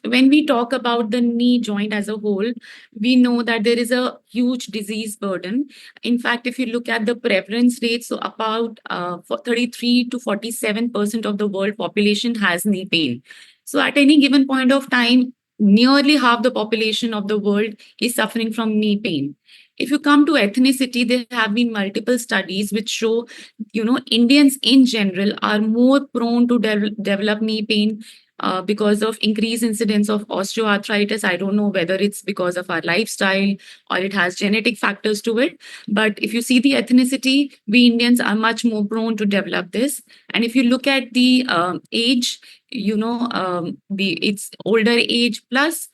when we talk about the knee joint as a whole, we know that there is a huge disease burden. In fact, if you look at the prevalence rate, so about 33 to 47% of the world population has knee pain. So at any given point of time, nearly half the population of the world is suffering from knee pain. If you come to ethnicity, there have been multiple studies which show, Indians in general are more prone to develop knee pain because of increased incidence of osteoarthritis. I don't know whether it's because of our lifestyle or it has genetic factors to it. But if you see the ethnicity, we Indians are much more prone to develop this. And if you look at the age, it's older age plus.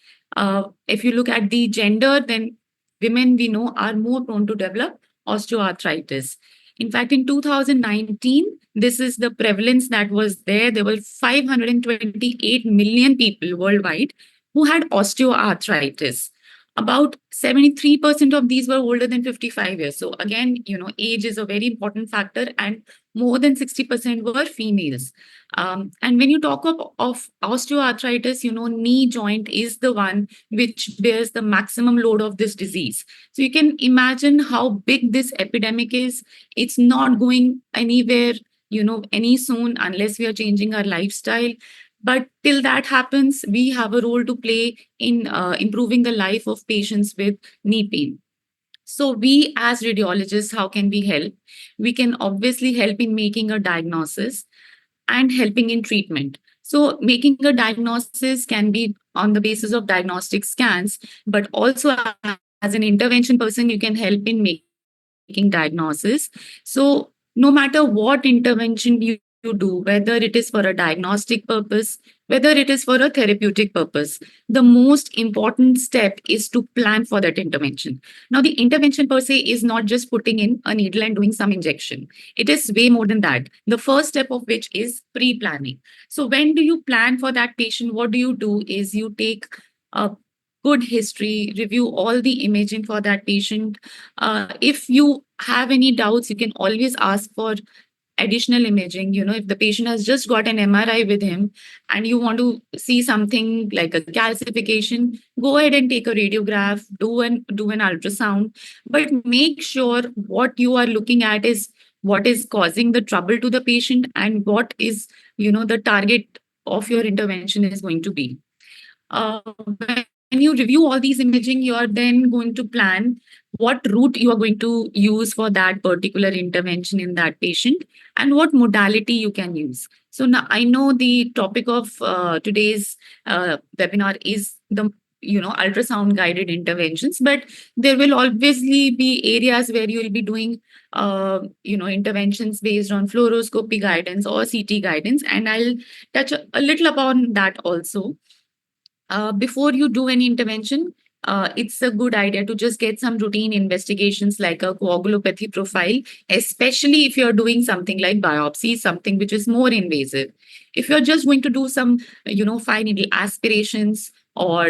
If you look at the gender, then women we know are more prone to develop osteoarthritis. In fact, in 2019, this is the prevalence that was there. There were 528 million people worldwide who had osteoarthritis. About 73% of these were older than 55 years. So again, age is a very important factor, and more than 60% were females. And when you talk of osteoarthritis, knee joint is the one which bears the maximum load of this disease. So you can imagine how big this epidemic is. It's not going anywhere, any soon unless we are changing our lifestyle. But till that happens, we have a role to play in improving the life of patients with knee pain. So we as radiologists, how can we help? We can obviously help in making a diagnosis and helping in treatment. So making a diagnosis can be on the basis of diagnostic scans, but also as an intervention person, you can help in making diagnosis. So no matter what intervention you do, whether it is for a diagnostic purpose, whether it is for a therapeutic purpose, the most important step is to plan for that intervention. Now, the intervention per se is not just putting in a needle and doing some injection. It is way more than that. The first step of which is pre-planning. So when do you plan for that patient? What do you do is you take a good history, review all the imaging for that patient. If you have any doubts, you can always ask for additional imaging. If the patient has just got an MRI with him and you want to see something like a calcification, go ahead and take a radiograph, do an ultrasound, but make sure what you are looking at is what is causing the trouble to the patient and what is, the target of your intervention is going to be. When you review all these imaging, you are then going to plan what route you are going to use for that particular intervention in that patient and what modality you can use. So now I know the topic of today's webinar is the ultrasound guided interventions, but there will obviously be areas where you will be doing interventions based on fluoroscopy guidance or CT guidance, and I'll touch a little upon that also. Before you do any intervention, it's a good idea to just get some routine investigations like a coagulopathy profile, especially if you're doing something like biopsy, something which is more invasive. If you're just going to do some, fine needle aspirations or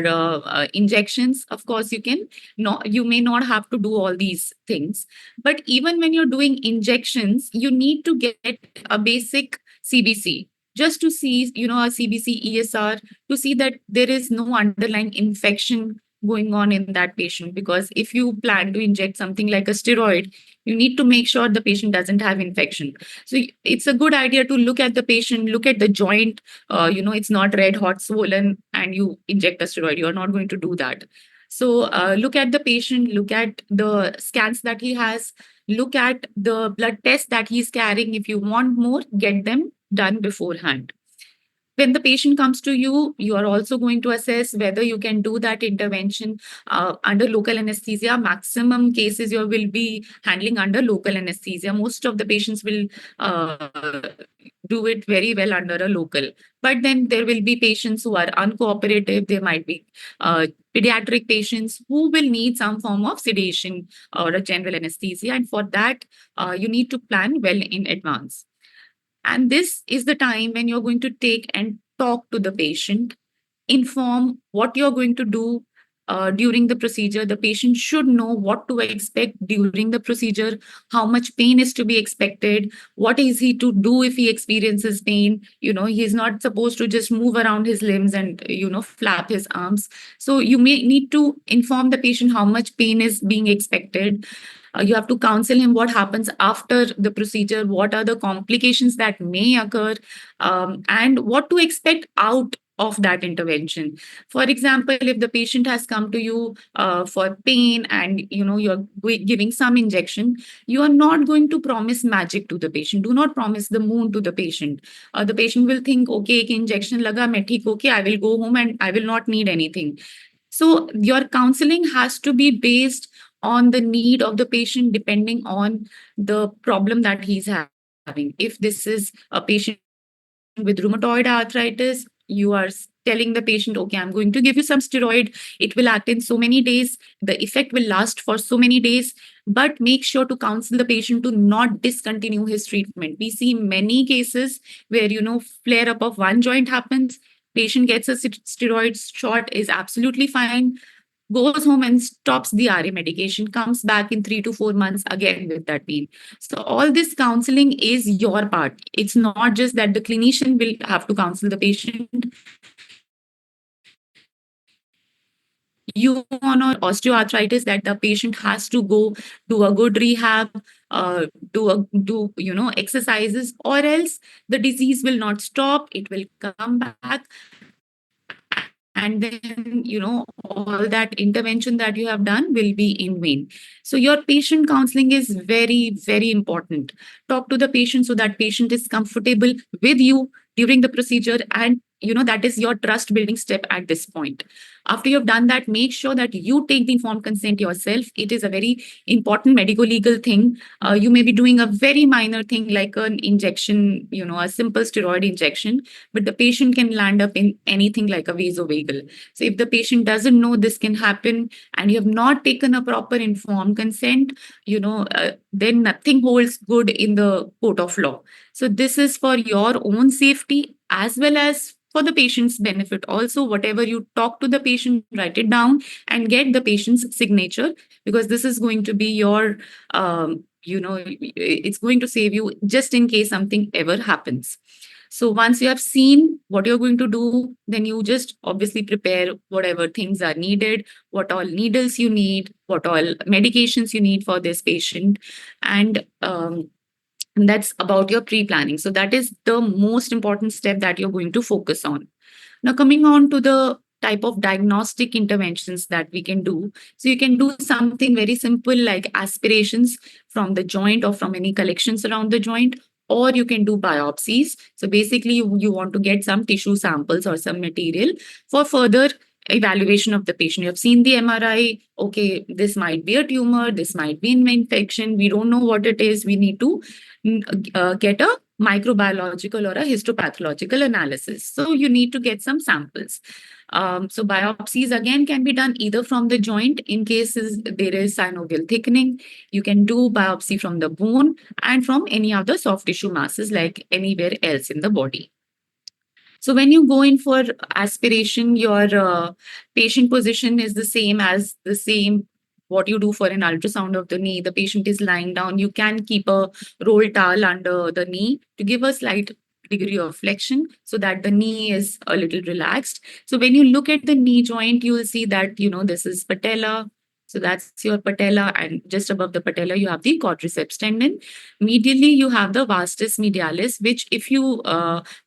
injections, of course, you may not have to do all these things. But even when you're doing injections, you need to get a basic CBC just to see, a CBC ESR to see that there is no underlying infection going on in that patient. Because if you plan to inject something like a steroid, you need to make sure the patient doesn't have infection. So it's a good idea to look at the patient, look at the joint. It's not red hot swollen and you inject a steroid. You're not going to do that. So look at the patient, look at the scans that he has, look at the blood test that he's carrying. If you want more, get them done beforehand. When the patient comes to you, you are also going to assess whether you can do that intervention under local anesthesia. Maximum cases you will be handling under local anesthesia. Most of the patients will do it very well under a local. But then there will be patients who are uncooperative. There might be pediatric patients who will need some form of sedation or a general anesthesia. And for that, you need to plan well in advance. And this is the time when you're going to take and talk to the patient, inform what you're going to do, during the procedure. The patient should know what to expect during the procedure, how much pain is to be expected, what is he to do if he experiences pain. He's not supposed to just move around his limbs and, flap his arms. So you may need to inform the patient how much pain is being expected. You have to counsel him what happens after the procedure, what are the complications that may occur, and what to expect out of that intervention. For example, if the patient has come to you for pain and you're giving some injection, you are not going to promise magic to the patient. Do not promise the moon to the patient. The patient will think, okay, ek injection laga, main theek okay, I will go home and I will not need anything. So your counseling has to be based on the need of the patient, depending on the problem that he's having. If this is a patient with rheumatoid arthritis, you are telling the patient, okay, I'm going to give you some steroid. It will act in so many days. The effect will last for so many days, but make sure to counsel the patient to not discontinue his treatment. We see many cases where, flare up of one joint happens. Patient gets a steroid shot, is absolutely fine, goes home and stops the RA medication, comes back in 3 to 4 months again with that pain. So all this counseling is your part. It's not just that the clinician will have to counsel the patient. You on osteoarthritis, that the patient has to go do a good rehab, do exercises, or else the disease will not stop. It will come back, and then all that intervention that you have done will be in vain. So your patient counseling is very, very important. Talk to the patient so that patient is comfortable with you during the procedure, and that is your trust building step at this point. After you've done that, make sure that you take the informed consent yourself. It is a very important medical legal thing. You may be doing a very minor thing like an injection, a simple steroid injection, but the patient can land up in anything like a vasovagal. So if the patient doesn't know this can happen and you have not taken a proper informed consent, then nothing holds good in the court of law. So this is for your own safety as well as for the patient's benefit. Also, whatever you talk to the patient, write it down and get the patient's signature, because this is going to be your, it's going to save you just in case something ever happens. So once you have seen what you're going to do, then you just obviously prepare whatever things are needed, what all needles you need, what all medications you need for this patient. And that's about your pre-planning. So that is the most important step that you're going to focus on. Now, coming on to the type of diagnostic interventions that we can do. So you can do something very simple like aspirations from the joint or from any collections around the joint, or you can do biopsies. So basically, you want to get some tissue samples or some material for further evaluation of the patient. You have seen the MRI. Okay, this might be a tumor, this might be an infection. We don't know what it is. We need to get a microbiological or a histopathological analysis. So you need to get some samples. So biopsies again can be done either from the joint in cases there is synovial thickening. You can do biopsy from the bone and from any other soft tissue masses like anywhere else in the body. So when you go in for aspiration, your patient position is the same what you do for an ultrasound of the knee. The patient is lying down. You can keep a roll towel under the knee to give a slight degree of flexion so that the knee is a little relaxed. So when you look at the knee joint, you will see that, this is patella. So that's your patella, and just above the patella, you have the quadriceps tendon. Medially, you have the vastus medialis, which if you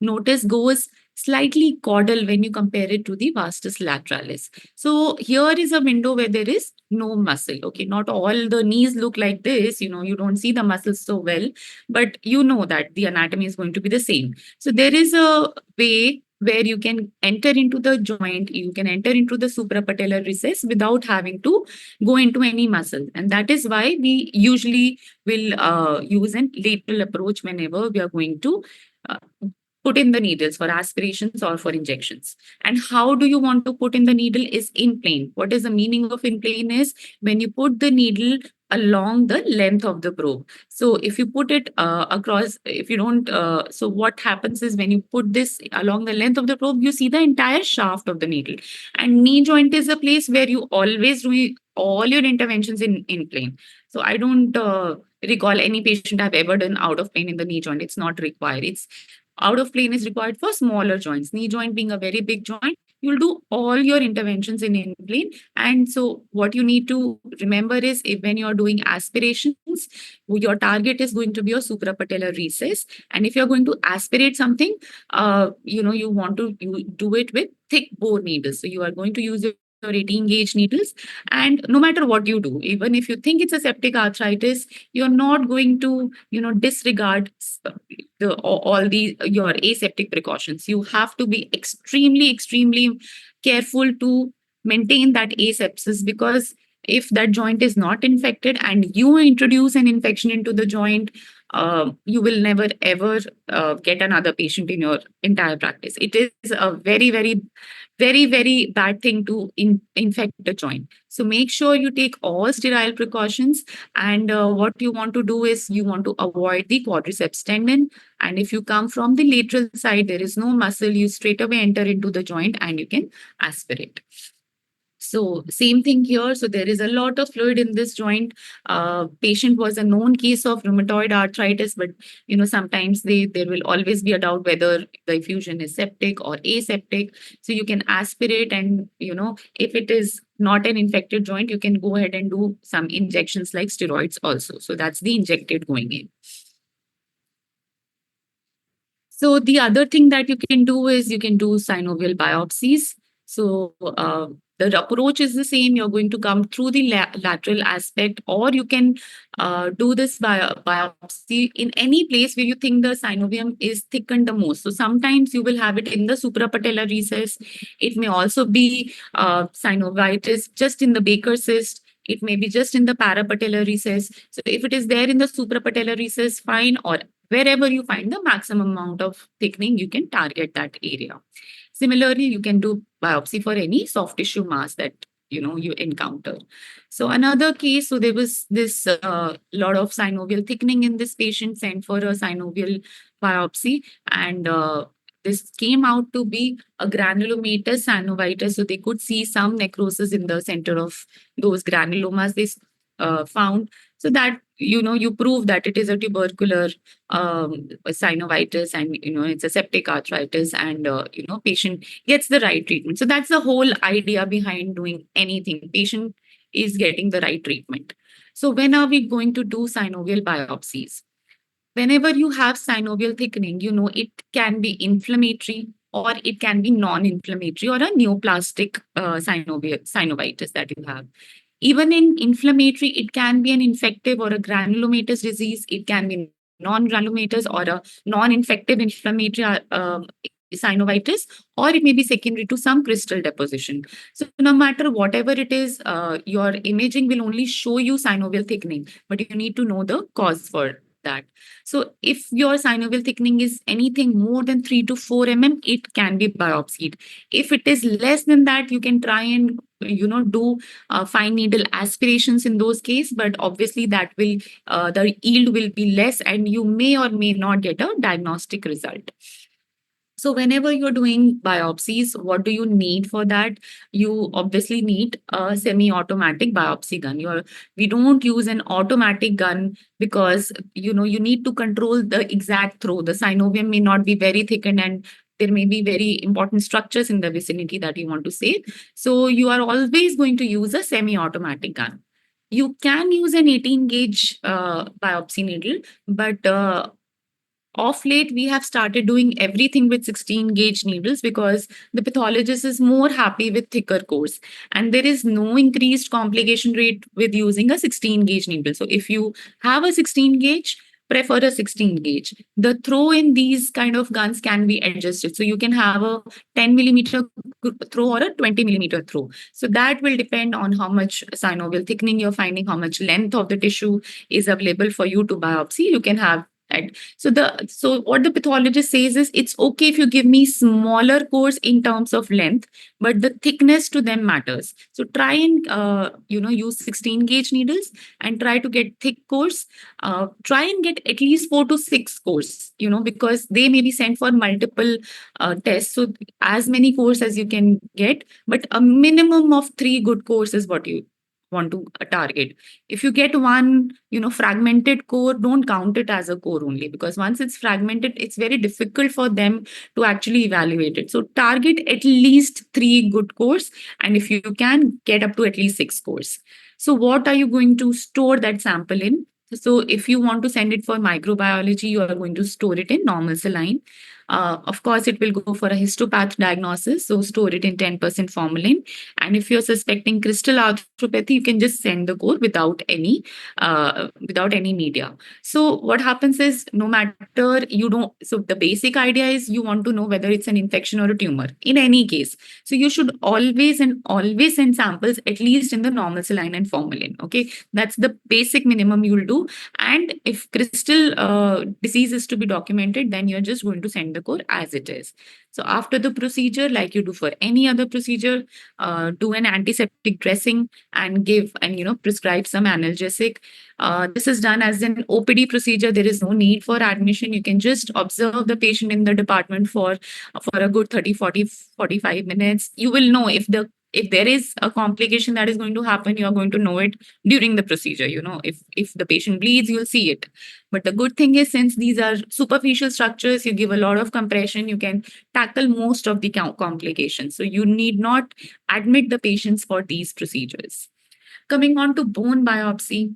notice goes slightly caudal when you compare it to the vastus lateralis. So here is a window where there is no muscle. Okay, not all the knees look like this. You don't see the muscles so well, but you know that the anatomy is going to be the same. So there is a way where you can enter into the joint, you can enter into the suprapatellar recess without having to go into any muscle. And that is why we usually will use an lateral approach whenever we are going to uh, put in the needles for aspirations or for injections. And how do you want to put in the needle is in plane. What is the meaning of in plane is when you put the needle along the length of the probe. So if you put it across, if you don't, so what happens is when you put this along the length of the probe, you see the entire shaft of the needle. And knee joint is a place where you always do all your interventions in plane. So I don't recall any patient I've ever done out of plane in the knee joint. It's not required. It's out of plane is required for smaller joints. Knee joint being a very big joint, you'll do all your interventions in plane. And so what you need to remember is if when you're doing aspirations, your target is going to be your suprapatellar recess. And if you're going to aspirate something, you want to do it with thick bore needles. So you are going to use your 18 gauge needles. And no matter what you do, even if you think it's a septic arthritis, you're not going to, disregard all the your aseptic precautions. You have to be extremely, extremely careful to maintain that asepsis, because if that joint is not infected and you introduce an infection into the joint, you will never ever get another patient in your entire practice. It is a very, very, very, very bad thing to infect the joint. So make sure you take all sterile precautions. And what you want to do is you want to avoid the quadriceps tendon. And if you come from the lateral side, there is no muscle, you straight away enter into the joint and you can aspirate. So same thing here. So there is a lot of fluid in this joint. Patient was a known case of rheumatoid arthritis, but sometimes there will always be a doubt whether the effusion is septic or aseptic. So you can aspirate, and if it is not an infected joint, you can go ahead and do some injections like steroids also. So that's the injected going in. So the other thing that you can do is you can do synovial biopsies. So the approach is the same. You're going to come through the lateral aspect, or you can do this biopsy in any place where you think the synovium is thickened the most. So sometimes you will have it in the suprapatellar recess. It may also be synovitis just in the Baker cyst. It may be just in the parapatellar recess. So if it is there in the suprapatellar recess, fine, or wherever you find the maximum amount of thickening, you can target that area. Similarly, you can do biopsy for any soft tissue mass that you encounter. So another case, so there was this lot of synovial thickening in this patient, sent for a synovial biopsy, and this came out to be a granulomatous synovitis. So they could see some necrosis in the center of those granulomas they found. So that you prove that it is a tubercular synovitis, and it's a septic arthritis, and patient gets the right treatment. So that's the whole idea behind doing anything. Patient is getting the right treatment. So when are we going to do synovial biopsies? Whenever you have synovial thickening, it can be inflammatory or it can be non-inflammatory, or a neoplastic synovitis that you have. Even in inflammatory, it can be an infective or a granulomatous disease. It can be non-granulomatous or a non-infective inflammatory synovitis, or it may be secondary to some crystal deposition. So no matter whatever it is, your imaging will only show you synovial thickening, but you need to know the cause for that. So if your synovial thickening is anything more than 3 to 4 it can be biopsied. If it is less than that, you can try and do fine needle aspirations in those cases, but obviously that will the yield will be less, and you may or may not get a diagnostic result. So whenever you're doing biopsies, what do you need for that? You obviously need a semi-automatic biopsy gun. We don't use an automatic gun because you need to control the exact throw. The synovium may not be very thickened, and there may be very important structures in the vicinity that you want to save. So you are always going to use a semi-automatic gun. You can use an 18 gauge biopsy needle, but of late, we have started doing everything with 16 gauge needles because the pathologist is more happy with thicker cores. And there is no increased complication rate with using a 16 gauge needle. So if you have a 16 gauge, prefer a 16 gauge. The throw in these kind of guns can be adjusted. So you can have a 10 millimeter throw or a 20 millimeter throw. So that will depend on how much synovial thickening you're finding, how much length of the tissue is available for you to biopsy. You can have Right. So what the pathologist says is it's okay if you give me smaller cores in terms of length, but the thickness to them matters. So try and use 16 gauge needles and try to get thick cores. Try and get at least 4 to 6 cores, because they may be sent for multiple tests. So as many cores as you can get, but a minimum of 3 good cores is what you want to target. If you get one, fragmented core, don't count it as a core only, because once it's fragmented, it's very difficult for them to actually evaluate it. So target at least 3 good cores, and if you can, get up to at least 6 cores. So what are you going to store that sample in? So if you want to send it for microbiology, you are going to store it in normal saline. Of course, it will go for a histopath diagnosis. So store it in 10% formalin. And if you're suspecting crystal arthropathy, you can just send the core without any media. So what happens is, no matter you don't, so the basic idea is you want to know whether it's an infection or a tumor in any case. So you should always send samples at least in the normal saline and formalin. Okay, that's the basic minimum you'll do. And if crystal disease is to be documented, then you're just going to send the core as it is. So after the procedure, like you do for any other procedure, do an antiseptic dressing and prescribe some analgesic. This is done as an OPD procedure. There is no need for admission. You can just observe the patient in the department for a good 30, 40, 45 minutes. You will know if there is a complication that is going to happen, you are going to know it during the procedure. If the patient bleeds, you'll see it. But the good thing is, since these are superficial structures, you give a lot of compression, you can tackle most of the complications. So you need not admit the patients for these procedures. Coming on to bone biopsy.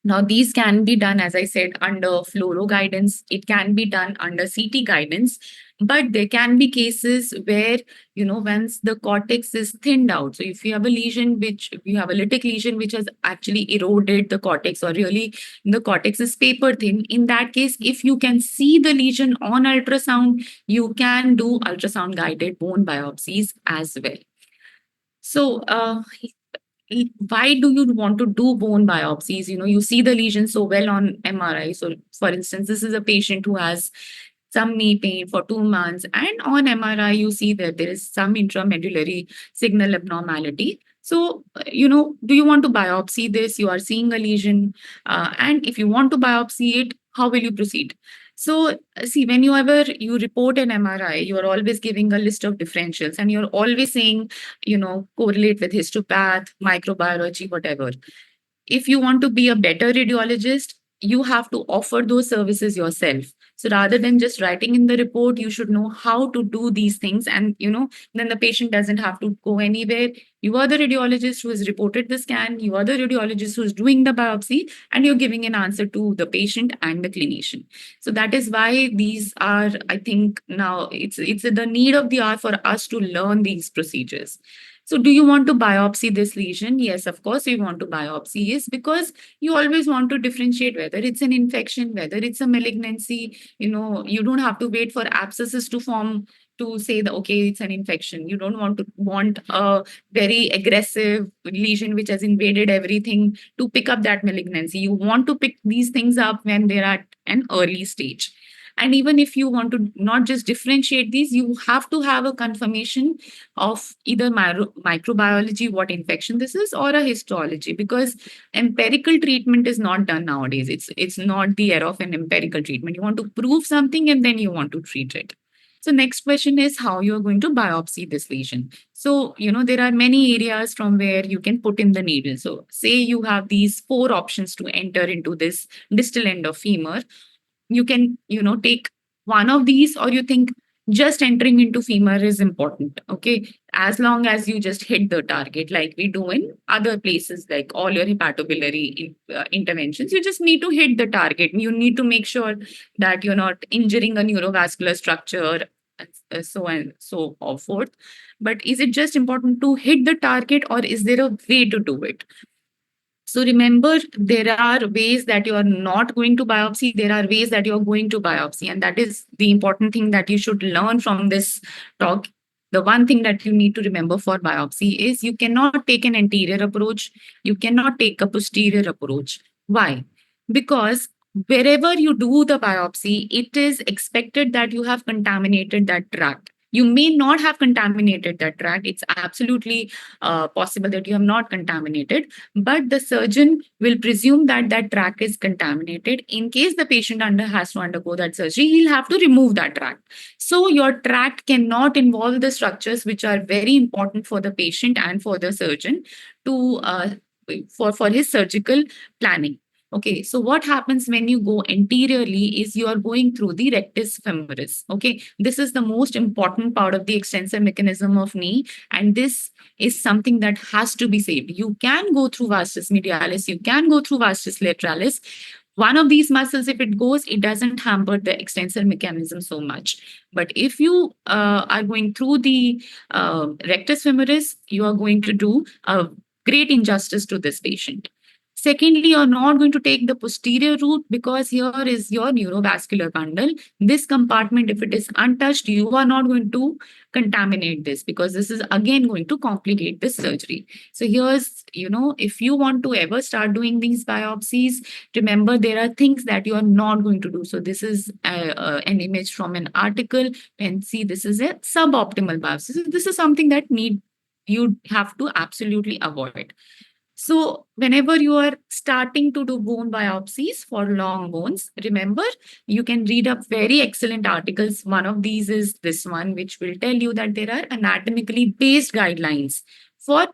Now, these can be done, as I said, under fluoro guidance. It can be done under CT guidance, but there can be cases where, once the cortex is thinned out. So if you have a lytic lesion, which has actually eroded the cortex, or really the cortex is paper thin, in that case, if you can see the lesion on ultrasound, you can do ultrasound guided bone biopsies as well. So, why do you want to do bone biopsies? You see the lesion so well on MRI. So, for instance, this is a patient who has some knee pain for 2 months, and on MRI, you see that there is some intramedullary signal abnormality. So, do you want to biopsy this? You are seeing a lesion, and if you want to biopsy it, how will you proceed? So, see, whenever you report an MRI, you are always giving a list of differentials, and you're always saying, correlate with histopath, microbiology, whatever. If you want to be a better radiologist, you have to offer those services yourself. So rather than just writing in the report, you should know how to do these things. And, then the patient doesn't have to go anywhere. You are the radiologist who has reported the scan. You are the radiologist who's doing the biopsy, and you're giving an answer to the patient and the clinician. So that is why these are, I think now it's the need of the hour for us to learn these procedures. So do you want to biopsy this lesion? Yes, of course you want to biopsy. Yes, because you always want to differentiate whether it's an infection, whether it's a malignancy. You don't have to wait for abscesses to form to say that, okay, it's an infection. You don't want a very aggressive lesion which has invaded everything to pick up that malignancy. You want to pick these things up when they're at an early stage. And even if you want to not just differentiate these, you have to have a confirmation of either microbiology, what infection this is, or a histology, because empirical treatment is not done nowadays. It's not the era of an empirical treatment. You want to prove something and then you want to treat it. So next question is how you are going to biopsy this lesion. So, there are many areas from where you can put in the needle. So say you have these 4 options to enter into this distal end of femur. You can, take one of these, or you think just entering into femur is important. Okay. As long as you just hit the target, like we do in other places, like all your hepatobiliary interventions, you just need to hit the target. You need to make sure that you're not injuring a neurovascular structure, so and so forth. But is it just important to hit the target, or is there a way to do it? So remember, there are ways that you are not going to biopsy. There are ways that you are going to biopsy. And that is the important thing that you should learn from this talk. The one thing that you need to remember for biopsy is you cannot take an anterior approach. You cannot take a posterior approach. Why? Because wherever you do the biopsy, it is expected that you have contaminated that tract. You may not have contaminated that tract. It's absolutely possible that you have not contaminated, but the surgeon will presume that that tract is contaminated. In case the patient has to undergo that surgery, he'll have to remove that tract. So your tract cannot involve the structures which are very important for the patient and for the surgeon to for his surgical planning. Okay, so what happens when you go anteriorly is you are going through the rectus femoris. Okay, this is the most important part of the extensor mechanism of knee, and this is something that has to be saved. You can go through vastus medialis, you can go through vastus lateralis. One of these muscles, if it goes, it doesn't hamper the extensor mechanism so much. But if you are going through the rectus femoris, you are going to do a great injustice to this patient. Secondly, you're not going to take the posterior route because here is your neurovascular bundle. This compartment, if it is untouched, you are not going to contaminate this because this is again going to complicate the surgery. So here's, if you want to ever start doing these biopsies, remember there are things that you are not going to do. So this is an image from an article, and see this is a suboptimal biopsy. So this is something that you have to absolutely avoid. So whenever you are starting to do bone biopsies for long bones, remember you can read up very excellent articles. One of these is this one, which will tell you that there are anatomically based guidelines for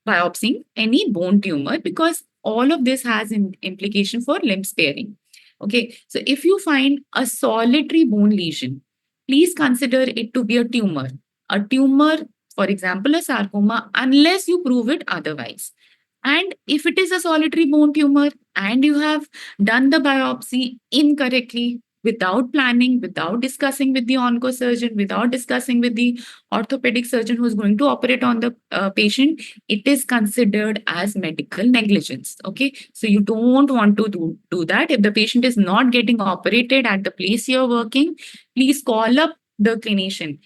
biopsying any bone tumor, because all of this has an implication for limb sparing. Okay, so if you find a solitary bone lesion, please consider it to be a tumor. A tumor, for example, a sarcoma, unless you prove it otherwise. And if it is a solitary bone tumor and you have done the biopsy incorrectly, without planning, without discussing with the oncosurgeon, without discussing with the orthopedic surgeon who's going to operate on the patient, it is considered as medical negligence. Okay, so you don't want to do that. If the patient is not getting operated at the place you're working, please call up the clinician.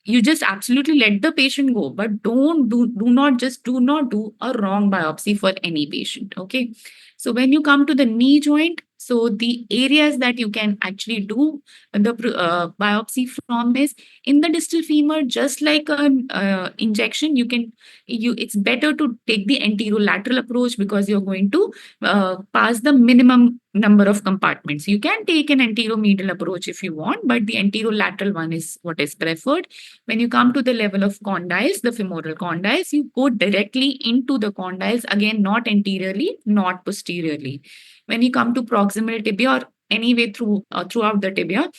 You just absolutely let the patient go, but do not do a wrong biopsy for any patient. Okay, so when you come to the knee joint, so the areas that you can actually do the biopsy from is in the distal femur. Just like an injection, it's better to take the anterolateral approach because you're going to pass the minimum number of compartments. You can take an anteromedial approach if you want, but the anterolateral one is what is preferred. When you come to the level of condyles, the femoral condyles, you go directly into the condyles, again, not anteriorly, not posteriorly. When you come to proximal tibia or anyway throughout the tibia,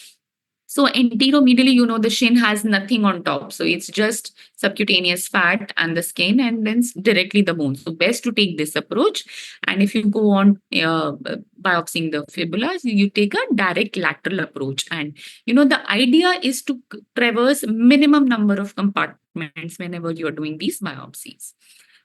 so anteromedially, the shin has nothing on top. So it's just subcutaneous fat and the skin, and then directly the bone. So best to take this approach. And if you go on biopsying the fibulas, you take a direct lateral approach. And, the idea is to traverse minimum number of compartments whenever you're doing these biopsies.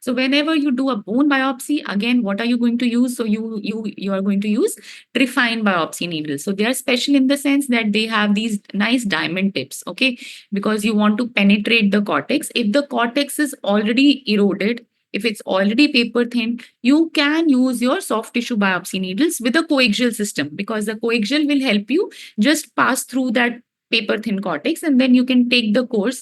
So whenever you do a bone biopsy, again, what are you going to use? So you are going to use Trifine biopsy needles. So they are special in the sense that they have these nice diamond tips, okay? Because you want to penetrate the cortex. If the cortex is already eroded, if it's already paper thin, you can use your soft tissue biopsy needles with a coaxial system, because the coaxial will help you just pass through that paper thin cortex, and then you can take the course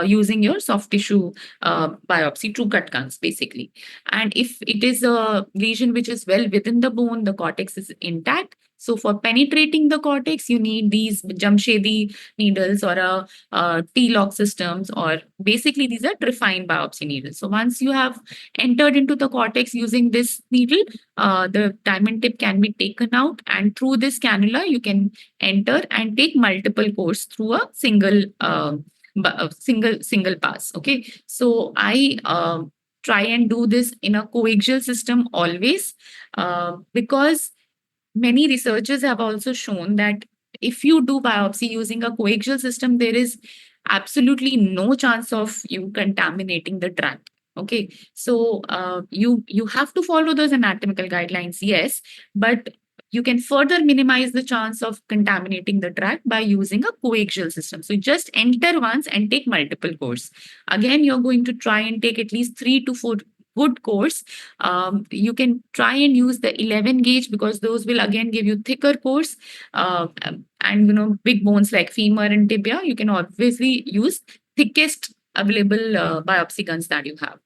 using your soft tissue biopsy, true cut guns basically. And if it is a lesion which is well within the bone, the cortex is intact. So for penetrating the cortex, you need these Jamshedi needles or a T-lock systems, or basically these are Trifine biopsy needles. So once you have entered into the cortex using this needle, the diamond tip can be taken out, and through this cannula, you can enter and take multiple course through a single pass. Okay, so I try and do this in a coaxial system always, because many researchers have also shown that if you do biopsy using a coaxial system, there is absolutely no chance of you contaminating the tract. Okay, so you have to follow those anatomical guidelines, yes, but you can further minimize the chance of contaminating the tract by using a coaxial system. So just enter once and take multiple course. Again, you're going to try and take at least 3 to 4 good course, you can try and use the 11 gauge, because those will again give you thicker course. And big bones like femur and tibia, you can obviously use thickest available biopsy guns that you have.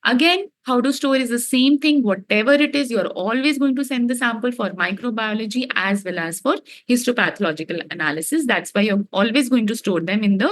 Again, how to store is the same thing. Whatever it is, you're always going to send the sample for microbiology as well as for histopathological analysis. That's why you're always going to store them in the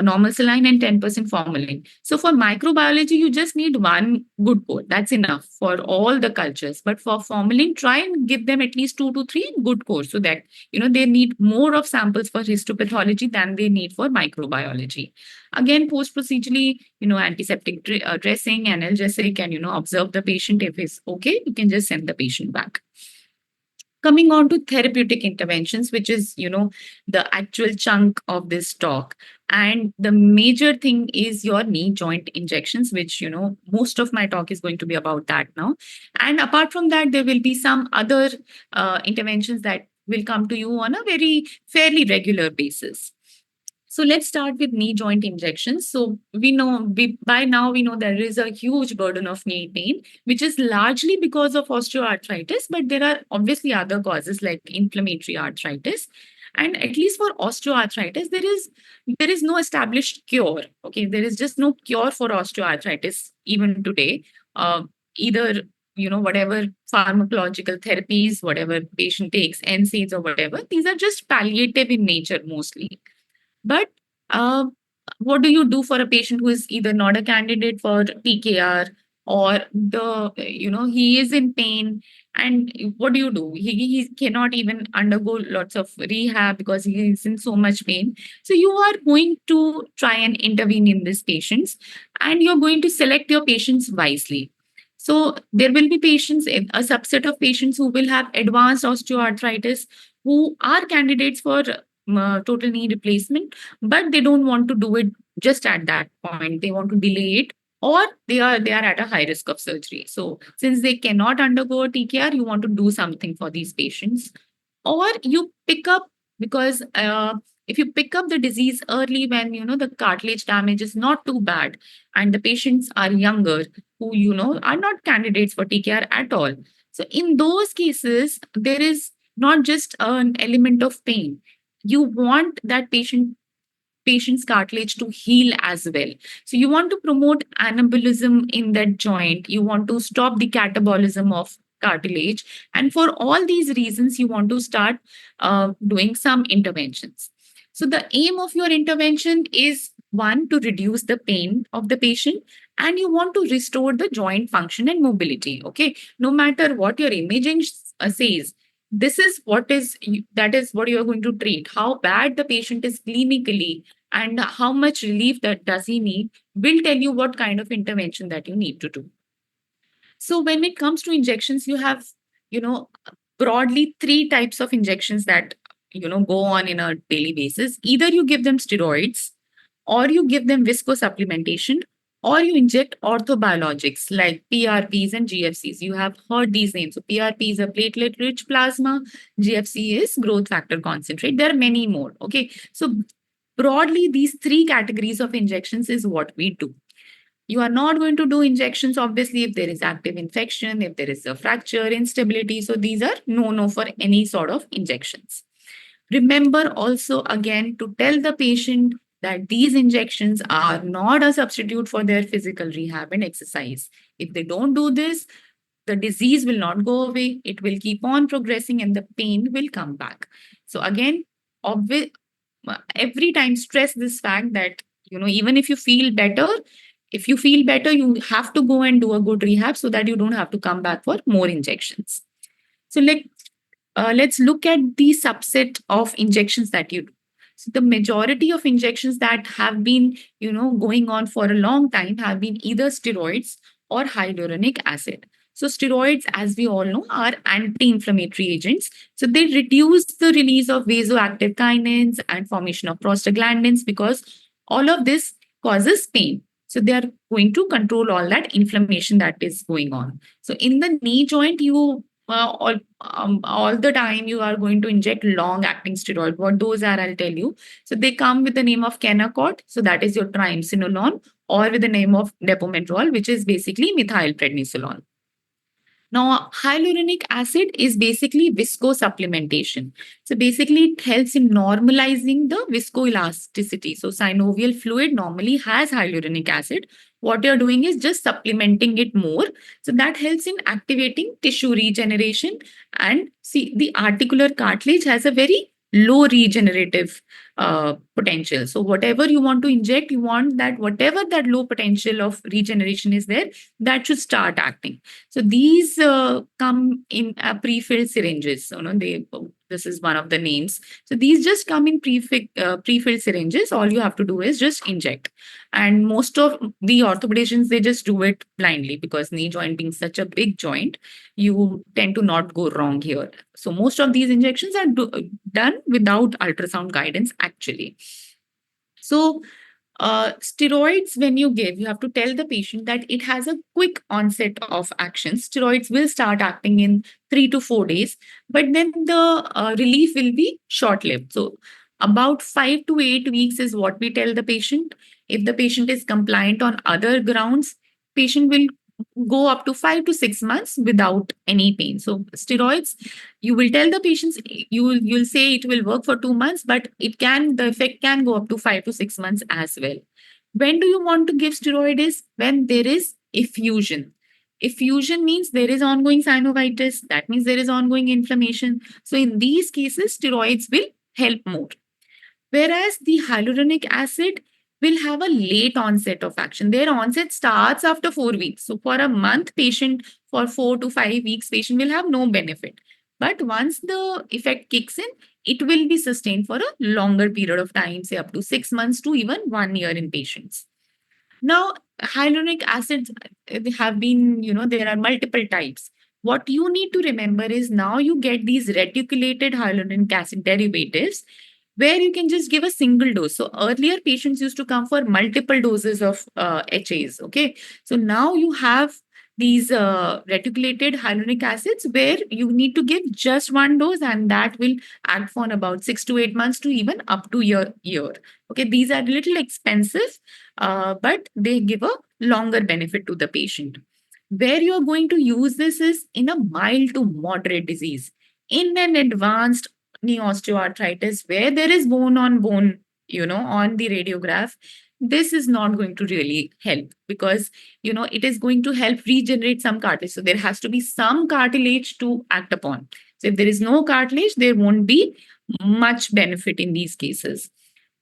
normal saline and 10% formalin. So for microbiology, you just need one good core. That's enough for all the cultures. But for formalin, try and give them at least 2 to 3 good cores, so that they need more of samples for histopathology than they need for microbiology. Again, post-procedurally, antiseptic dressing, analgesic, and, observe the patient. If it's okay, you can just send the patient back. Coming on to therapeutic interventions, which is, the actual chunk of this talk. And the major thing is your knee joint injections, which, most of my talk is going to be about that now. And apart from that, there will be some other interventions that will come to you on a very fairly regular basis. So let's start with knee joint injections. So by now we know there is a huge burden of knee pain, which is largely because of osteoarthritis, but there are obviously other causes like inflammatory arthritis. And at least for osteoarthritis, there is no established cure. Okay, there is just no cure for osteoarthritis even today. Either whatever pharmacological therapies, whatever patient takes, NSAIDs or whatever, these are just palliative in nature mostly. But uh, what do you do for a patient who is either not a candidate for TKR, or he is in pain, and what do? He cannot even undergo lots of rehab because he is in so much pain. So you are going to try and intervene in these patients, and you're going to select your patients wisely. So there will be patients, a subset of patients who will have advanced osteoarthritis, who are candidates for total knee replacement, but they don't want to do it just at that point. They want to delay it, or they are at a high risk of surgery. So since they cannot undergo a TKR, you want to do something for these patients. Or you pick up, because if you pick up the disease early, when the cartilage damage is not too bad and the patients are younger, who are not candidates for TKR at all. So in those cases, there is not just an element of pain. You want that patient's cartilage to heal as well. So you want to promote anabolism in that joint. You want to stop the catabolism of cartilage. And for all these reasons, you want to start doing some interventions. So the aim of your intervention is, one, to reduce the pain of the patient, and you want to restore the joint function and mobility. Okay, no matter what your imaging says, that is what you are going to treat. How bad the patient is clinically and how much relief that does he need will tell you what kind of intervention that you need to do. So when it comes to injections, you have, broadly 3 types of injections that, go on in a daily basis. Either you give them steroids, or you give them viscosupplementation, or you inject orthobiologics like PRPs and GFCs. You have heard these names. So PRP is a platelet-rich plasma. GFC is growth factor concentrate. There are many more. Okay. So broadly, these 3 categories of injections is what we do. You are not going to do injections, obviously, if there is active infection, if there is a fracture, instability. So these are no for any sort of injections. Remember also, again, to tell the patient that these injections are not a substitute for their physical rehab and exercise. If they don't do this, the disease will not go away. It will keep on progressing and the pain will come back. So again, every time stress this fact that, even if you feel better, you have to go and do a good rehab so that you don't have to come back for more injections. So let's look at the subset of injections that you do. So the majority of injections that have been, going on for a long time have been either steroids or hyaluronic acid. So steroids, as we all know, are anti-inflammatory agents. So they reduce the release of vasoactive kinins and formation of prostaglandins, because all of this causes pain. So they are going to control all that inflammation that is going on. So in the knee joint, you all the time you are going to inject long-acting steroid. What those are, I'll tell you. So they come with the name of Kenacort, so that is your triamcinolone, or with the name of Depometrol, which is basically methylprednisolone. Now, hyaluronic acid is basically viscosupplementation. So basically, it helps in normalizing the viscoelasticity. So synovial fluid normally has hyaluronic acid. What you're doing is just supplementing it more. So that helps in activating tissue regeneration. And see, the articular cartilage has a very low regenerative potential. So whatever you want to inject, you want that whatever that low potential of regeneration is there, that should start acting. So these come in pre-filled syringes. So, this is one of the names. So these just come in pre-filled syringes. All you have to do is just inject. And most of the orthopedicians, they just do it blindly because knee joint being such a big joint, you tend to not go wrong here. So most of these injections are done without ultrasound guidance actually. So steroids, when you give, you have to tell the patient that it has a quick onset of action. Steroids will start acting in 3 to 4 days, but then the relief will be short lived. So, about 5 to 8 weeks is what we tell the patient. If the patient is compliant on other grounds, patient will go up to 5 to 6 months without any pain. So steroids, you will tell the patients, you'll say it will work for 2 months, but the effect can go up to 5 to 6 months as well. When do you want to give steroid is when there is effusion. Effusion means there is ongoing synovitis. That means there is ongoing inflammation. So in these cases, steroids will help more. Whereas the hyaluronic acid will have a late onset of action. Their onset starts after 4 weeks. So for a month, patient for 4 to 5 weeks, patient will have no benefit. But once the effect kicks in, it will be sustained for a longer period of time, say up to 6 months to even 1 year in patients. Now, hyaluronic acids have been, there are multiple types. What you need to remember is now you get these reticulated hyaluronic acid derivatives where you can just give a single dose. So earlier patients used to come for multiple doses of HAs. Okay. So now you have these reticulated hyaluronic acids where you need to give just one dose and that will act for about 6 to 8 months to even up to a year. Okay. These are a little expensive, but they give a longer benefit to the patient. Where you are going to use this is in a mild to moderate disease. In an advanced knee osteoarthritis where there is bone on bone, on the radiograph, this is not going to really help because, it is going to help regenerate some cartilage. So there has to be some cartilage to act upon. So if there is no cartilage, there won't be much benefit in these cases.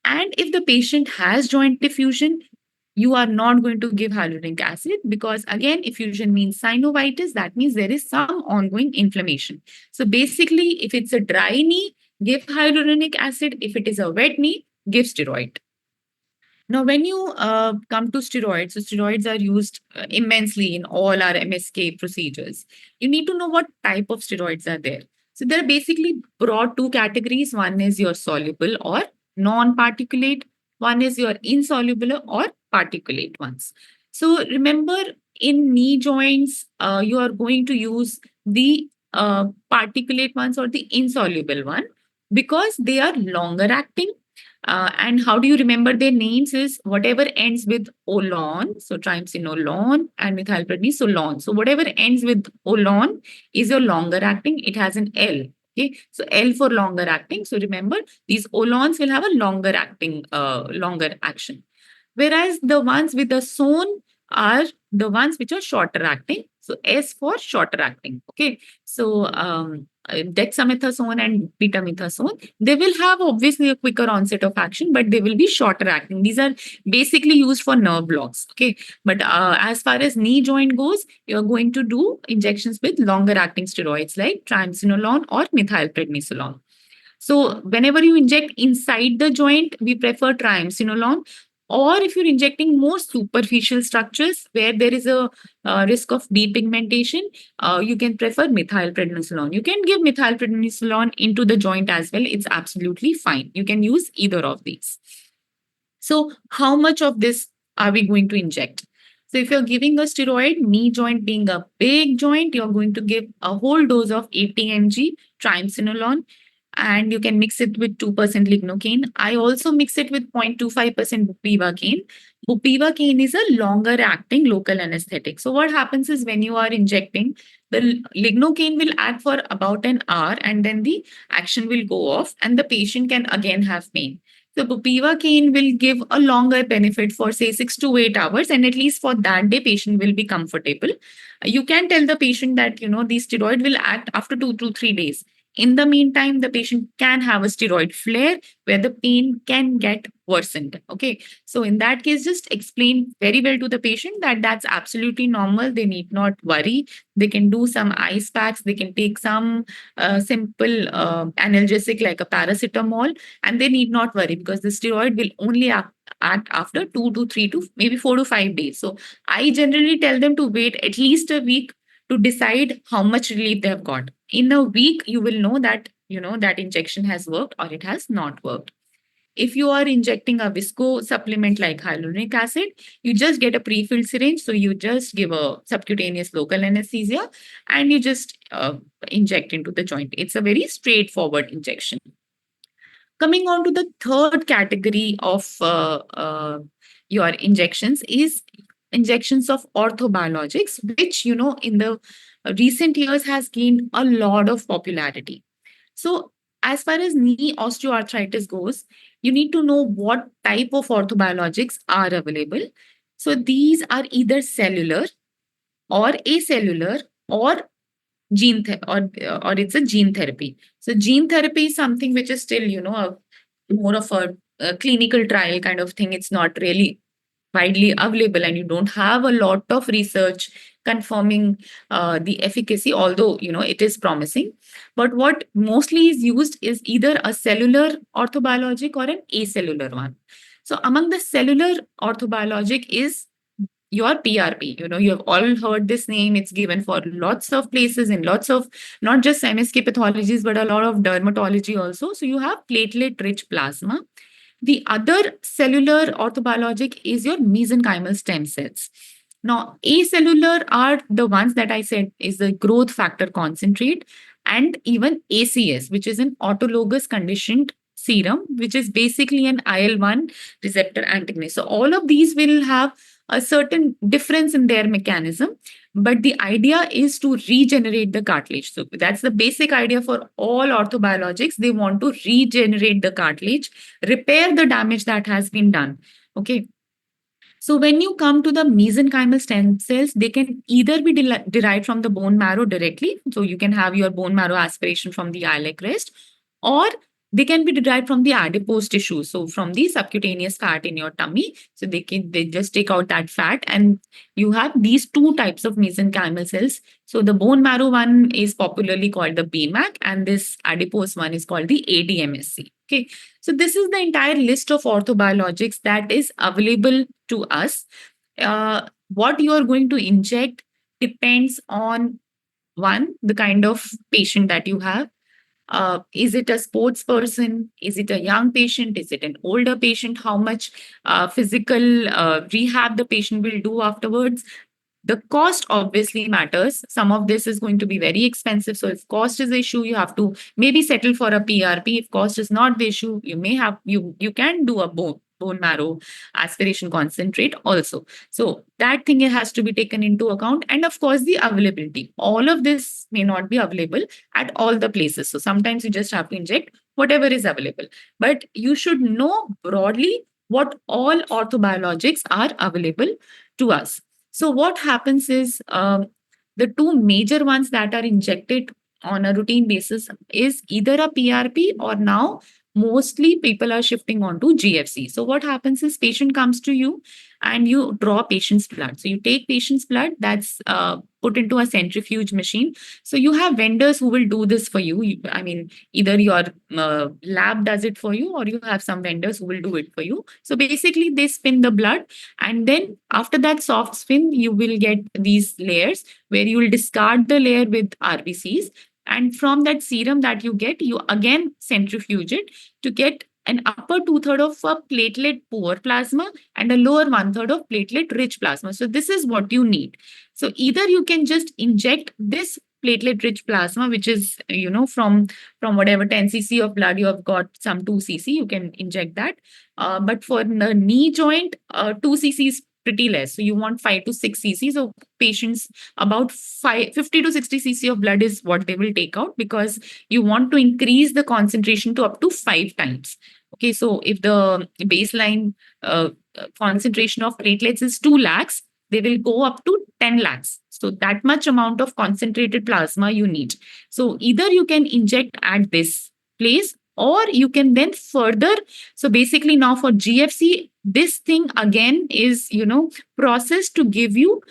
And if the patient has joint effusion, you are not going to give hyaluronic acid because again, effusion means synovitis. That means there is some ongoing inflammation. So basically, if it's a dry knee, give hyaluronic acid. If it is a wet knee, give steroid. Now, when you come to steroids, so steroids are used immensely in all our MSK procedures. You need to know what type of steroids are there. So there are basically broad two categories. One is your soluble or non-particulate. One is your insoluble or particulate ones. So remember, in knee joints, you are going to use the particulate ones or the insoluble one because they are longer acting. And how do you remember their names is whatever ends with olon, so triamcinolone and methylprednisolone. So whatever ends with olon is your longer acting. It has an L. Okay, so L for longer acting. So remember, these olons will have a longer action. Whereas the ones with the zone are the ones which are shorter acting. So S for shorter acting. Okay, so dexamethasone and betamethasone, they will have obviously a quicker onset of action, but they will be shorter acting. These are basically used for nerve blocks. Okay, but as far as knee joint goes, you're going to do injections with longer acting steroids like triamcinolone or methylprednisolone. So whenever you inject inside the joint, we prefer triamcinolone. Or if you're injecting more superficial structures where there is a risk of depigmentation, you can prefer methylprednisolone. You can give methylprednisolone into the joint as well. It's absolutely fine. You can use either of these. So how much of this are we going to inject? So if you're giving a steroid, knee joint being a big joint, you're going to give a whole dose of 80 mg triamcinolone, and you can mix it with 2% lignocaine. I also mix it with 0.25% bupivacaine. Bupivacaine is a longer acting local anesthetic. So what happens is when you are injecting, the lignocaine will act for about an hour and then the action will go off and the patient can again have pain. So bupivacaine will give a longer benefit for say 6 to 8 hours, and at least for that day, patient will be comfortable. You can tell the patient that the steroid will act after 2 to 3 days. In the meantime, the patient can have a steroid flare where the pain can get worsened. Okay. So in that case, just explain very well to the patient that that's absolutely normal. They need not worry. They can do some ice packs. They can take some simple analgesic like a paracetamol, and they need not worry because the steroid will only act after 2 to 3 to maybe 4 to 5 days. So I generally tell them to wait at least a week to decide how much relief they have got. In a week, you will know that that injection has worked or it has not worked. If you are injecting a visco supplement like hyaluronic acid, you just get a pre-filled syringe. So you just give a subcutaneous local anesthesia and you just inject into the joint. It's a very straightforward injection. Coming on to the third category of your injections is injections of orthobiologics, which in the recent years has gained a lot of popularity. So as far as knee osteoarthritis goes, you need to know what type of orthobiologics are available. So these are either cellular or acellular or or it's a gene therapy. So gene therapy is something which is still more of a clinical trial kind of thing. It's not really widely available and you don't have a lot of research confirming the efficacy, although it is promising. But what mostly is used is either a cellular orthobiologic or an acellular one. So among the cellular orthobiologic is your PRP. You have all heard this name. It's given for lots of places in lots of not just MSK pathologies, but a lot of dermatology also. So you have platelet rich plasma. The other cellular orthobiologic is your mesenchymal stem cells. Now, acellular are the ones that I said is the growth factor concentrate, and even ACS, which is an autologous conditioned serum, which is basically an IL-1 receptor antagonist. So all of these will have a certain difference in their mechanism, but the idea is to regenerate the cartilage. So that's the basic idea for all orthobiologics. They want to regenerate the cartilage, repair the damage that has been done. Okay. So when you come to the mesenchymal stem cells, they can either be derived from the bone marrow directly. So you can have your bone marrow aspiration from the iliac crest, or they can be derived from the adipose tissue. So from the subcutaneous fat in your tummy. So they just take out that fat and you have these two types of mesenchymal cells. So the bone marrow one is popularly called the BMAC and this adipose one is called the ADMSC. Okay. So this is the entire list of orthobiologics that is available to us. What you are going to inject depends on one, the kind of patient that you have. Is it a sports person? Is it a young patient? Is it an older patient? How much physical rehab the patient will do afterwards? The cost obviously matters. Some of this is going to be very expensive. So if cost is the issue, you have to maybe settle for a PRP. If cost is not the issue, you can do a bone marrow aspiration concentrate also. So that thing has to be taken into account. And of course, the availability. All of this may not be available at all the places. So sometimes you just have to inject whatever is available. But you should know broadly what all orthobiologics are available to us. So what happens is the two major ones that are injected on a routine basis is either a PRP or now mostly people are shifting on to GFC. So what happens is patient comes to you and you draw patient's blood. So you take patient's blood that's put into a centrifuge machine. So you have vendors who will do this for you. I mean, either your lab does it for you or you have some vendors who will do it for you. So basically they spin the blood and then after that soft spin, you will get these layers where you will discard the layer with RBCs. And from that serum that you get, you again centrifuge it to get an upper two-third of a platelet poor plasma and a lower one-third of platelet rich plasma. So this is what you need. So either you can just inject this platelet rich plasma, which is, from whatever 10 cc of blood you have got, some 2 cc, you can inject that. But for the knee joint, 2 cc is pretty less. So you want 5 to 6 cc. So patients about 50 to 60 cc of blood is what they will take out, because you want to increase the concentration to up to 5 times. Okay, so if the baseline concentration of platelets is 2 lakhs, they will go up to 10 lakhs. So that much amount of concentrated plasma you need. So either you can inject at this place, or you can then further. So basically now for GFC, this thing again is, processed to give you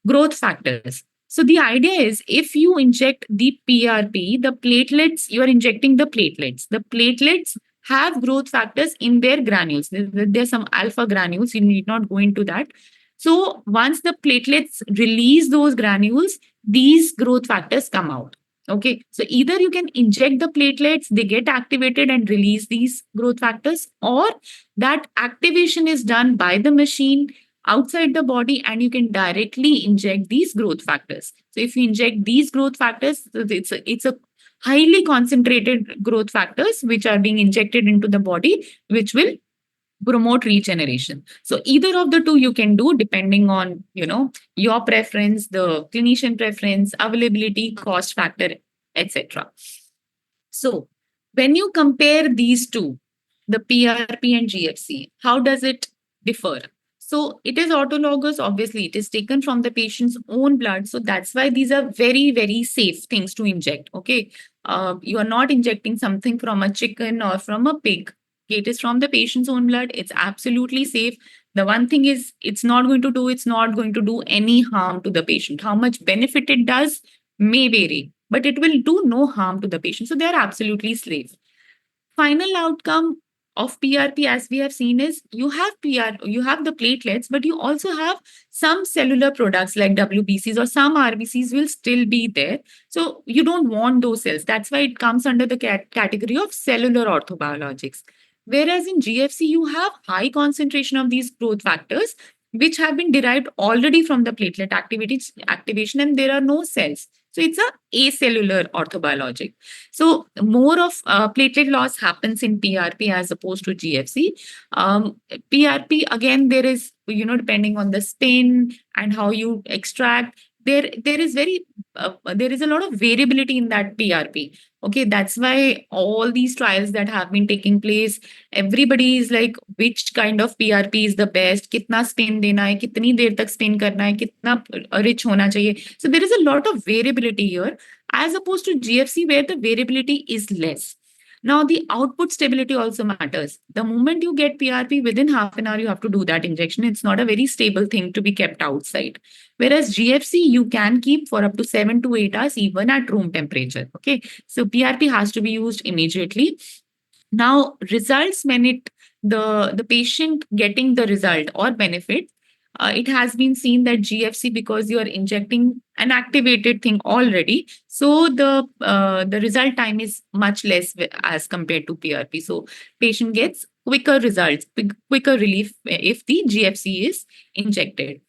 growth factors. So the idea is, if you inject the PRP, the platelets, you are injecting the platelets. The platelets have growth factors in their granules. There's some alpha granules. You need not go into that. So once the platelets release those granules, these growth factors come out. Okay. So either you can inject the platelets, they get activated and release these growth factors, or that activation is done by the machine outside the body and you can directly inject these growth factors. So if you inject these growth factors, it's a highly concentrated growth factors which are being injected into the body, which will promote regeneration. So either of the two you can do depending on, your preference, the clinician preference, availability, cost factor, etc. So when you compare these two, the PRP and GFC, how does it differ? So it is autologous. Obviously, it is taken from the patient's own blood. So that's why these are very, very safe things to inject. Okay. You are not injecting something from a chicken or from a pig. It is from the patient's own blood. It's absolutely safe. The one thing is, it's not going to do any harm to the patient. How much benefit it does may vary, but it will do no harm to the patient. So they are absolutely safe. Final outcome of PRP, as we have seen, is you have you have the platelets, but you also have some cellular products like WBCs, or some RBCs will still be there. So you don't want those cells. That's why it comes under the category of cellular orthobiologics. Whereas in GFC, you have high concentration of these growth factors, which have been derived already from the platelet activation, and there are no cells. So it's a acellular orthobiologic. So more of platelet loss happens in PRP as opposed to GFC. PRP, again, there is, depending on the spin and how you extract, there is a lot of variability in that PRP. Okay, that's why all these trials that have been taking place, everybody is like, which kind of PRP is the best? Kitna spin dena hai? Kitni der tak spin karna hai? Kitna rich hona chahiye? So there is a lot of variability here, as opposed to GFC, where the variability is less. Now, the output stability also matters. The moment you get PRP, within half an hour, you have to do that injection. It's not a very stable thing to be kept outside. Whereas GFC, you can keep for up to 7 to 8 hours, even at room temperature. Okay. So PRP has to be used immediately. Now, results, when the patient getting the result or benefit, it has been seen that GFC, because you are injecting an activated thing already, so the result time is much less as compared to PRP. So patient gets quicker results, quicker relief if the GFC is injected.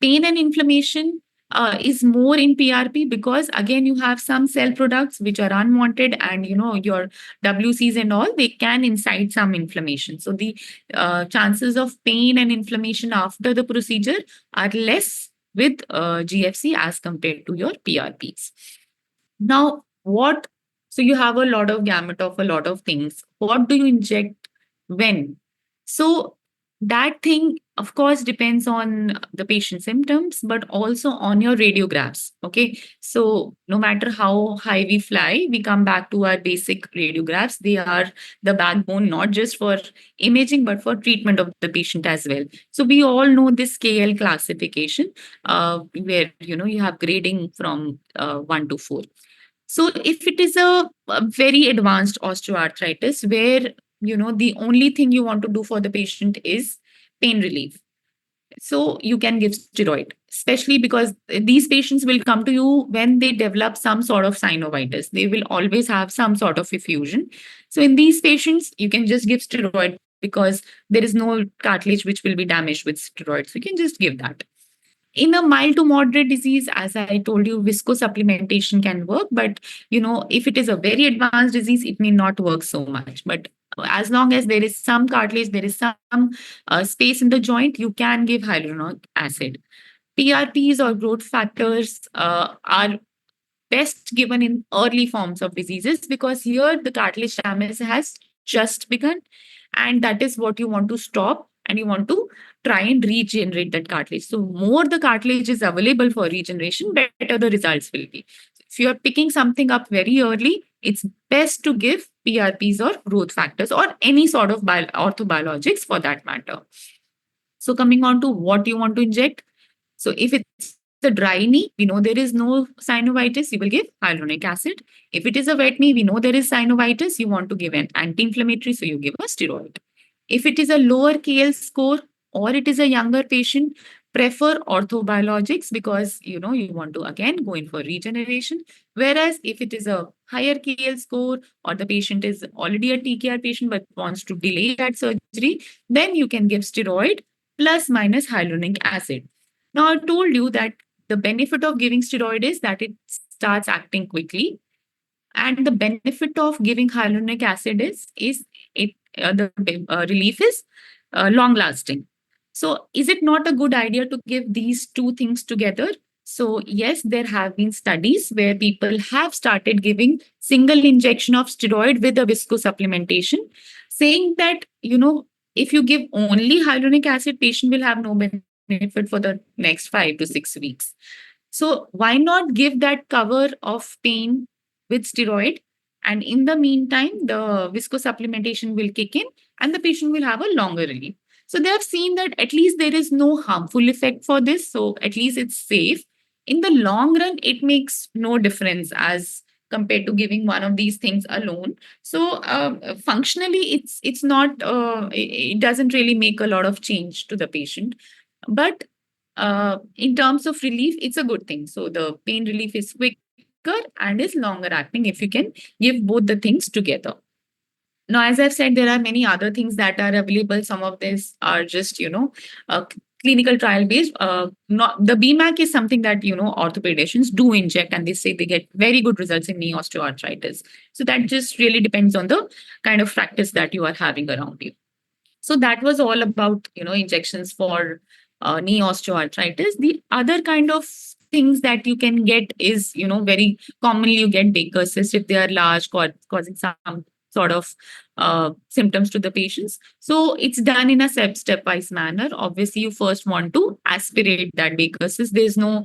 Pain and inflammation is more in PRP, because again you have some cell products which are unwanted, and your WCs and all, they can incite some inflammation. So the chances of pain and inflammation after the procedure are less with GFC as compared to your PRPs. Now, so you have a lot of gamut of a lot of things. What do you inject when? So that thing, of course, depends on the patient symptoms, but also on your radiographs. Okay. So no matter how high we fly, we come back to our basic radiographs. They are the backbone, not just for imaging, but for treatment of the patient as well. So we all know this KL classification, where, you have grading from 1 to 4. So if it is a very advanced osteoarthritis, where, the only thing you want to do for the patient is pain relief. So you can give steroid, especially because these patients will come to you when they develop some sort of synovitis. They will always have some sort of effusion. So in these patients, you can just give steroid because there is no cartilage which will be damaged with steroids. So you can just give that. In a mild to moderate disease, as I told you, viscosupplementation can work, but if it is a very advanced disease, it may not work so much. But as long as there is some cartilage, there is some space in the joint, you can give hyaluronic acid. PRPs or growth factors are best given in early forms of diseases because here the cartilage damage has just begun, and that is what you want to stop, and you want to try and regenerate that cartilage. So more the cartilage is available for regeneration, better the results will be. If you are picking something up very early, it's best to give PRPs or growth factors or any sort of orthobiologics for that matter. So coming on to what you want to inject. So if it's a dry knee, we know there is no synovitis, you will give hyaluronic acid. If it is a wet knee, we know there is synovitis, you want to give an anti-inflammatory, so you give a steroid. If it is a lower KL score or it is a younger patient, prefer orthobiologics because you want to again go in for regeneration. Whereas if it is a higher KL score or the patient is already a TKR patient but wants to delay that surgery, then you can give steroid plus minus hyaluronic acid. Now, I told you that the benefit of giving steroid is that it starts acting quickly, and the benefit of giving hyaluronic acid is it the relief is long lasting. So, is it not a good idea to give these two things together? So, yes, there have been studies where people have started giving single injection of steroid with a viscosupplementation, saying that if you give only hyaluronic acid, patient will have no benefit for the next 5 to 6 weeks. So why not give that cover of pain with steroid? And in the meantime, the viscosupplementation will kick in and the patient will have a longer relief. So they have seen that at least there is no harmful effect for this. So at least it's safe. In the long run, it makes no difference as compared to giving one of these things alone. So functionally, it's not. It doesn't really make a lot of change to the patient, but in terms of relief, it's a good thing. So the pain relief is quicker and is longer acting if you can give both the things together. Now, as I've said, there are many other things that are available. Some of these are just, clinical trial based. Not the BMAC is something that orthopedicians do inject, and they say they get very good results in knee osteoarthritis. So that just really depends on the kind of practice that you are having around you. So that was all about injections for knee osteoarthritis. The other kind of things that you can get is very commonly you get Baker's cyst if they are large, causing some sort of symptoms to the patients. So it's done in a stepwise manner. Obviously, you first want to aspirate that Baker's cyst. There's no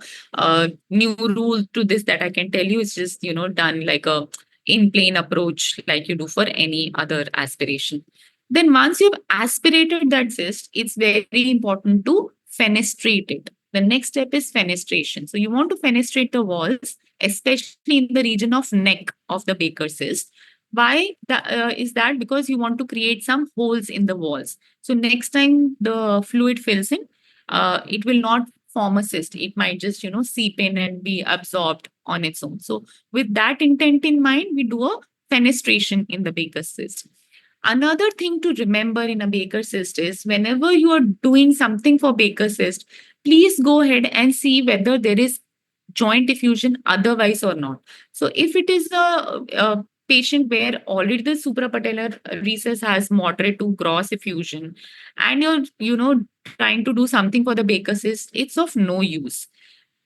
new rule to this that I can tell you. It's just done like a in plane approach like you do for any other aspiration. Then once you've aspirated that cyst, it's very important to fenestrate it. The next step is fenestration. So you want to fenestrate the walls, especially in the region of neck of the Baker cyst. Why is that? Because you want to create some holes in the walls. So next time the fluid fills in, it will not form a cyst. It might just seep in and be absorbed on its own. So with that intent in mind, we do a fenestration in the Baker cyst. Another thing to remember in a Baker cyst is whenever you are doing something for Baker cyst, please go ahead and see whether there is joint effusion otherwise or not. So if it is a patient where already the suprapatellar recess has moderate to gross effusion and you're trying to do something for the Baker cyst, it's of no use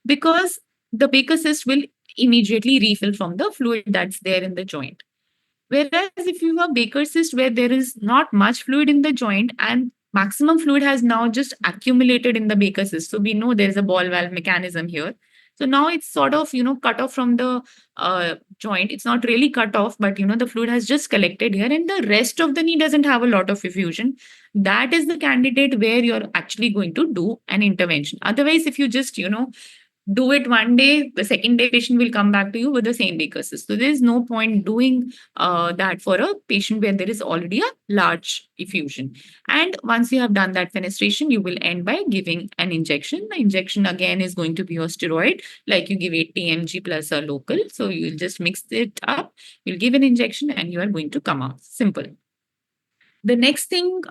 because the Baker cyst will immediately refill from the fluid that's there in the joint. Whereas if you have Baker cyst where there is not much fluid in the joint and maximum fluid has now just accumulated in the Baker cyst. So we know there is a ball valve mechanism here. So now it's sort of, cut off from the joint. It's not really cut off, but, the fluid has just collected here and the rest of the knee doesn't have a lot of effusion. That is the candidate where you're actually going to do an intervention. Otherwise, if you just, do it one day, the second day patient will come back to you with the same bacosis. So there is no point doing that for a patient where there is already a large effusion. And once you have done that fenestration, you will end by giving an injection. The injection again is going to be a steroid, like you give 80 mg plus a local. So you will just mix it up, you'll give an injection and you are going to come out. Simple. The next thing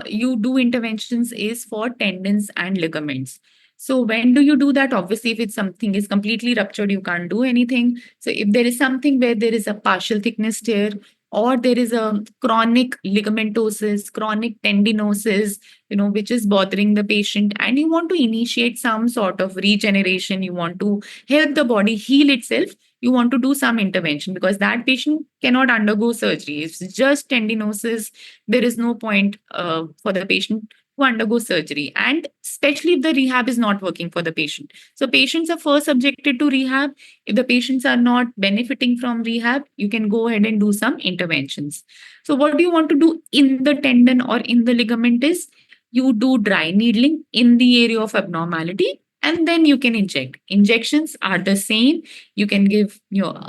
you do interventions is for tendons and ligaments. So when do you do that? Obviously, if it's something is completely ruptured, you can't do anything. So if there is something where there is a partial thickness tear or there is a chronic ligamentosis, chronic tendinosis, which is bothering the patient, and you want to initiate some sort of regeneration, you want to help the body heal itself, you want to do some intervention because that patient cannot undergo surgery. It's just tendinosis. There is no point for the patient to undergo surgery, and especially if the rehab is not working for the patient. So patients are first subjected to rehab. If the patients are not benefiting from rehab, you can go ahead and do some interventions. So what do you want to do in the tendon or in the ligament is you do dry needling in the area of abnormality, and then you can inject. Injections are the same. You can give,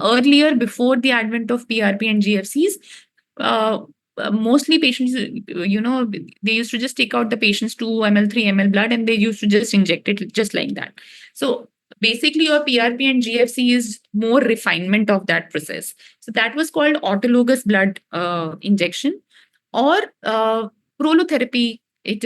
earlier, before the advent of PRP and GFCs, uh, mostly patients, they used to just take out the patient's 2 ml, 3 ml blood, and they used to just inject it just like that. So basically, your PRP and GFC is more refinement of that process. So that was called autologous blood injection or prolotherapy. It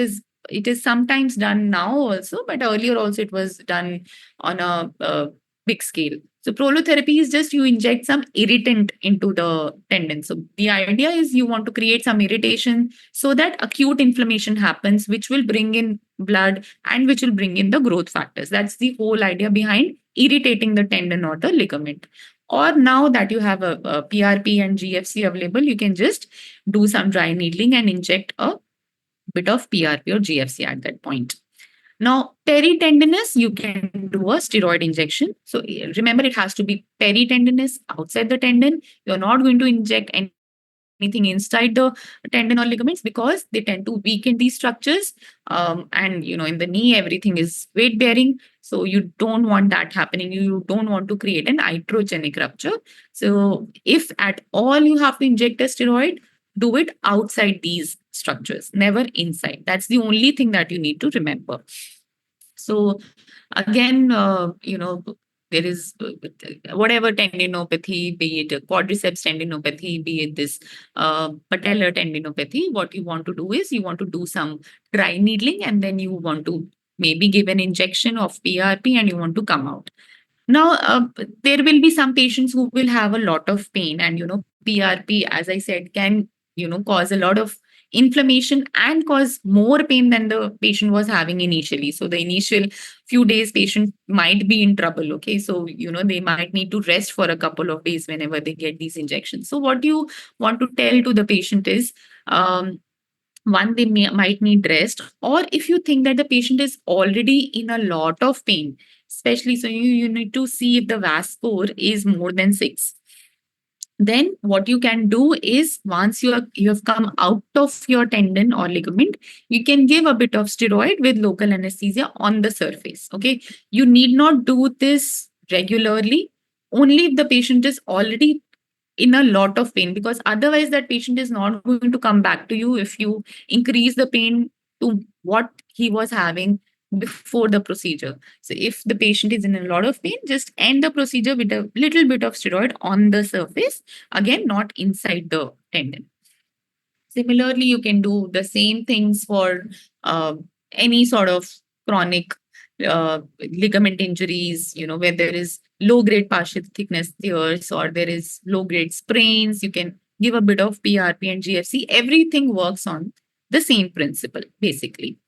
is sometimes done now also, but earlier also it was done on a big scale. So prolotherapy is just you inject some irritant into the tendon. So the idea is you want to create some irritation so that acute inflammation happens, which will bring in blood and which will bring in the growth factors. That's the whole idea behind irritating the tendon or the ligament. Or now that you have a PRP and GFC available, you can just do some dry needling and inject a bit of PRP or GFC at that point. Now, peritendinous, you can do a steroid injection. So remember, it has to be peritendinous outside the tendon. You're not going to inject anything inside the tendon or ligaments because they tend to weaken these structures. And in the knee, everything is weight bearing. So you don't want that happening. You don't want to create an iatrogenic rupture. So if at all you have to inject a steroid, do it outside these structures, never inside. That's the only thing that you need to remember. So again, there is whatever tendinopathy, be it a quadriceps tendinopathy, be it this patellar tendinopathy, what you want to do is you want to do some dry needling and then you want to maybe give an injection of PRP and you want to come out. Now, there will be some patients who will have a lot of pain, and PRP, as I said, can cause a lot of inflammation and cause more pain than the patient was having initially. So the initial few days, patient might be in trouble. Okay, so they might need to rest for a couple of days whenever they get these injections. So what you want to tell to the patient is. One, they might need rest, or if you think that the patient is already in a lot of pain, especially, so you need to see if the VAS score is more than 6. Then what you can do is once you have come out of your tendon or ligament, you can give a bit of steroid with local anesthesia on the surface. Okay, you need not do this regularly, only if the patient is already in a lot of pain, because otherwise that patient is not going to come back to you if you increase the pain to what he was having before the procedure. So if the patient is in a lot of pain, just end the procedure with a little bit of steroid on the surface, again not inside the tendon. Similarly, you can do the same things for any sort of chronic ligament injuries, where there is low grade partial thickness tears or there is low grade sprains. You can give a bit of PRP and GFC. Everything works on the same principle, basically.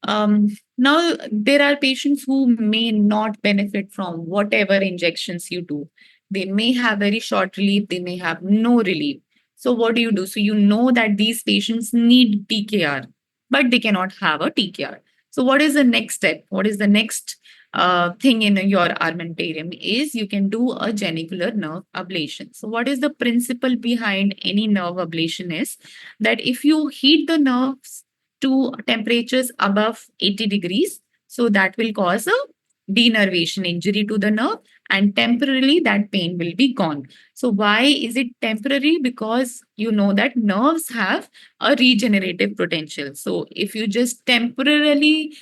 Now, there are patients who may not benefit from whatever injections you do. They may have very short relief, they may have no relief. So, what do you do? So, you know that these patients need TKR, but they cannot have a TKR. So, what is the next step? What is the next thing in your armamentarium? Is you can do a genicular nerve ablation. So, what is the principle behind any nerve ablation? Is that if you heat the nerves to temperatures above 80 degrees, so that will cause a denervation, injury to the nerve, and temporarily that pain will be gone. So why is it temporary? Because you know that nerves have a regenerative potential. So if you just temporarily,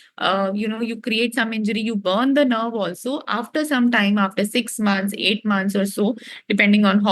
you create some injury, you burn the nerve also, after some time, after 6 months, 8 months or so, depending on how